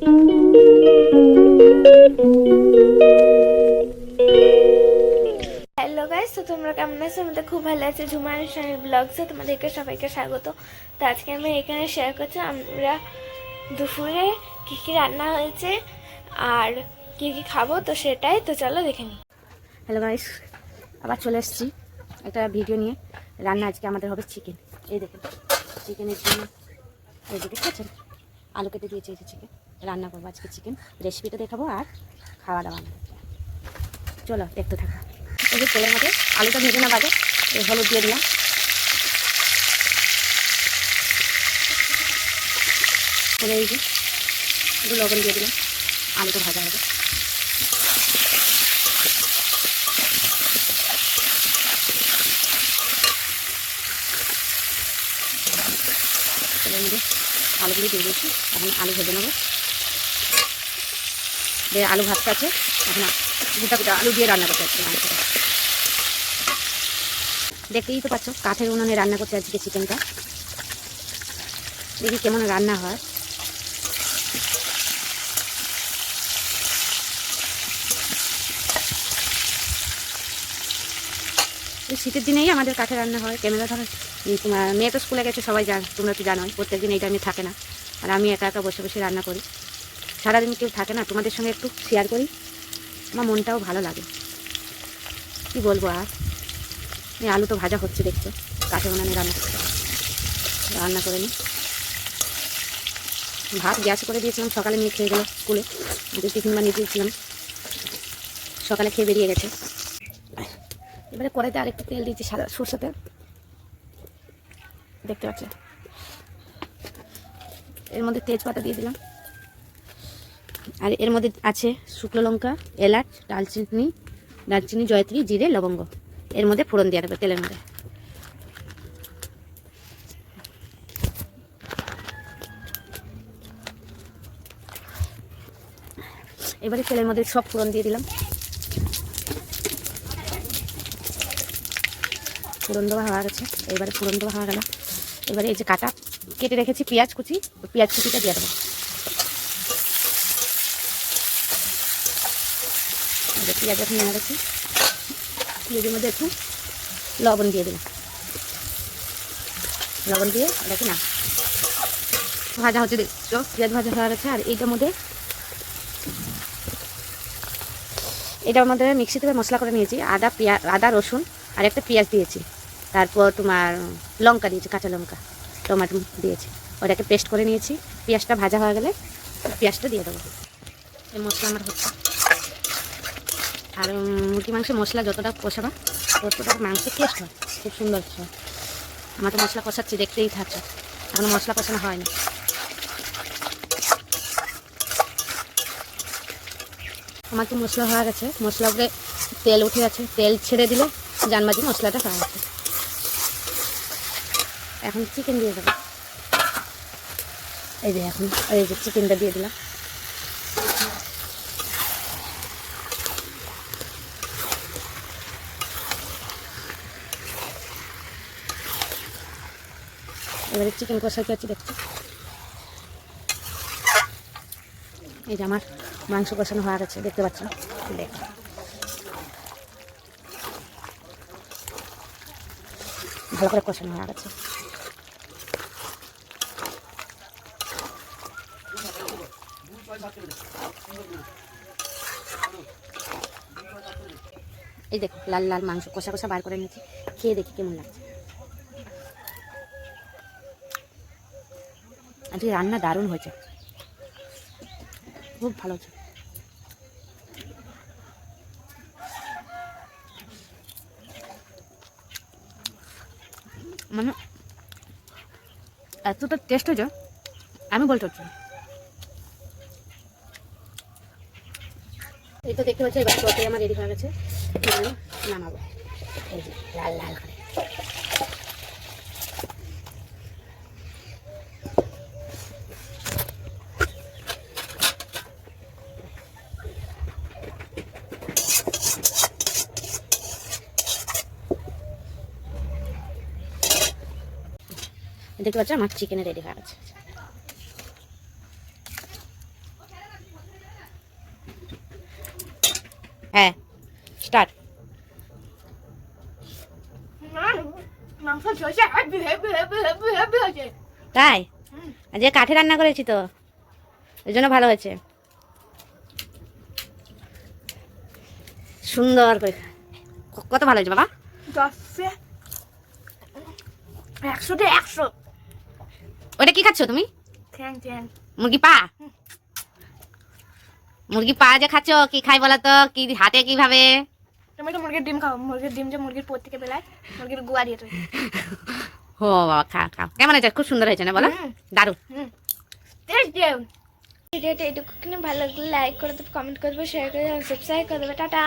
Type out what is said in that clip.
Hello guys, তো তোমরা কেমন আছো? আমাদের খুব ভালো আছে। ঝুমা অনুষ্ঠানের ব্লগসে তোমাদেরকে সবাইকে স্বাগত। তো আজকে আমি এখানে শেয়ার করছি আমরা দুপুরে কী কী রান্না হয়েছে আর কী কী খাবো, তো সেটাই। তো চলো দেখে নিই। হ্যালো গাইস, আবার চলে এসেছি একটা ভিডিও নিয়ে। রান্না আজকে আমাদের হবে চিকেন। এই দেখুন, চিকেনের জন্য এই যে দেখেছেন আলু কেটে দিয়েছি, এই যে চিকেন রান্না করবো আজকে। চিকেন রেসিপিটা দেখাবো আর খাওয়া দাওয়া। চলো দেখতে থাকো। এই যে তেলের মধ্যে আলুটা ভেজে না বাজে, এই হলুদ দিয়ে দিলাম, এই যে একটু লবণ দিয়ে দিলাম, আলুটা ভাজা হবে। তেলের মধ্যে আলুগুলি দিয়ে দিয়েছি, এখন আলু ভেজে নেবো। আলু ভাজতে আছে, এখন গোটা গোটা আলু দিয়ে রান্না করতে হচ্ছে মাংসটা। দেখতেই তো পাচ্ছ, কাঠের উনুনে রান্না করতে আজকে চিকেনটা। দেখি কেমন রান্না হয়। শীতের দিনেই আমাদের কাঠে রান্না হয়। ক্যামেরা ধরো তোমার মেয়ে তো স্কুলে গেছে, সবাই তোমরা তো জানোই প্রত্যেকদিন এই টাইমে থাকে না। আর আমি একা একা বসে বসে রান্না করি, সারাদিন কেউ থাকে না। তোমাদের সঙ্গে একটু শেয়ার করি, আমার মনটাও ভালো লাগে। কি বলবো আর, এই আলু তো ভাজা হচ্ছে দেখছো, কাঠে উনানে রান্না করে নিই। ভাত গ্যাস করে দিয়েছিলাম, সকালে নিয়ে খেয়ে গেলো স্কুলে, টিফিন বানিয়ে দিয়েছিলাম, সকালে খেয়ে বেরিয়ে গেছে। এবারে কড়াইতে আরেকটু তেল দিয়েছি, সাদা সরষে তেল, দেখতে পাচ্ছ। এর মধ্যে তেজপাতা দিয়ে দিলাম, আর এর মধ্যে আছে শুকনো লঙ্কা, এলাচ, দারচিনি, জয়ত্রী, জিরে, লবঙ্গ। এর মধ্যে ফোড়ন দিয়ে দেবে তেলের মধ্যে। এবারে তেলের মধ্যে সব ফোড়ন দিয়ে দিলাম। ফোড়ন দেওয়া হয়ে গেছে, এবারে ফোড়ন দেওয়া হয়ে গেল। এবারে এই যে কেটে রেখেছি পেঁয়াজ কুচিটা দিয়ে দেবো। পেঁয়াজ এখন নিয়ে গেছি, পেঁয়াজের মধ্যে একটু লবণ দিয়ে দিলাম। লবণ দিয়ে দেখি না ভাজা হচ্ছে, দেখছো পেঁয়াজ ভাজা হয়ে গেছে। আর এটার মধ্যে মিক্সি থেকে মশলা করে নিয়েছি, আদা রসুন আর একটা পেঁয়াজ দিয়েছি, তারপর তোমার লঙ্কা দিয়েছি, কাঁচা লঙ্কা, টমেটো দিয়েছি, ওটাকে পেস্ট করে নিয়েছি। পেঁয়াজটা ভাজা হয়ে গেলে পেঁয়াজটা দিয়ে দেবো। এই মশলা আমার হচ্ছে। আর মুরগি মাংসের মশলা যতটা কষাবা ততটা মাংসের টেস্ট হয়, খুব সুন্দর হয়। আমার তো মশলা কষাচ্ছি, দেখতেই থাকছে, এখনো মশলা কষানো হয়নি। আমার তো মশলা হয়ে গেছে, মশলা উপরে তেল উঠে গেছে, তেল ছেড়ে দিলে জানবাজি মশলাটা হয়ে গেছে। এখন চিকেন দিয়ে দেবো। এই যে এখন এই যে চিকেনটা দিয়ে দিলাম। এবারে চিকেন কষা কি হচ্ছে দেখছি। এই যে আমার মাংস কষানো হয়ে গেছে, দেখতে পাচ্ছ। দেখ, ভালো করে কষানো হয়ে গেছে। এই দেখো লাল লাল মাংস কষা বার করে নিয়েছি, খেয়ে দেখি কেমন লাগছে। আজকে রান্না দারুণ হয়েছে, খুব ভালো হয়েছে। মানে এতটা টেস্ট হয়েছে আমি বলতে পারছি। এই তো দেখতে পাচ্ছি, এবার তরকারি আমার রেডি হয়ে গেছে, নামাবো। এই যে লাল লাল করে দেখতে পাচ্ছ, আমার চিকেনে রেডি হয়ে গেছে। হ্যাঁ স্টার্ট। মাংস ঝরছে heavy heavy heavy heavy heavy হয়েছে। তাই আজকে কাঠে রান্না করেছি তো ওই জন্য ভালো হয়েছে, সুন্দর করে। কত ভালো হয়েছে বাবা? 10-এ 100-তে 100। ওটা কি খাচ্ছ তুমি? ঠ্যাং ঠ্যাং। মুরগি পা? মুরগি পা যে খাচ্ছ কি খাই বলো তো, কি হাতে কিভাবে? তুমি তো মুরগির ডিম খাও, মুরগির ডিম যে মুরগির পোত থেকে বেলায় মুরগির গুয়া দিয়ে তৈরি। ও বাবা খা খাও। কেমন হয়েছে? খুব সুন্দর হয়েছে না বলো? দারুণ। ভিডিওটা এইটুকু ভালো লাগলে লাইক করে দেবে, কমেন্ট করে দেবে, শেয়ার করে দেবে, সাবস্ক্রাইব করে দেবে। টাটা।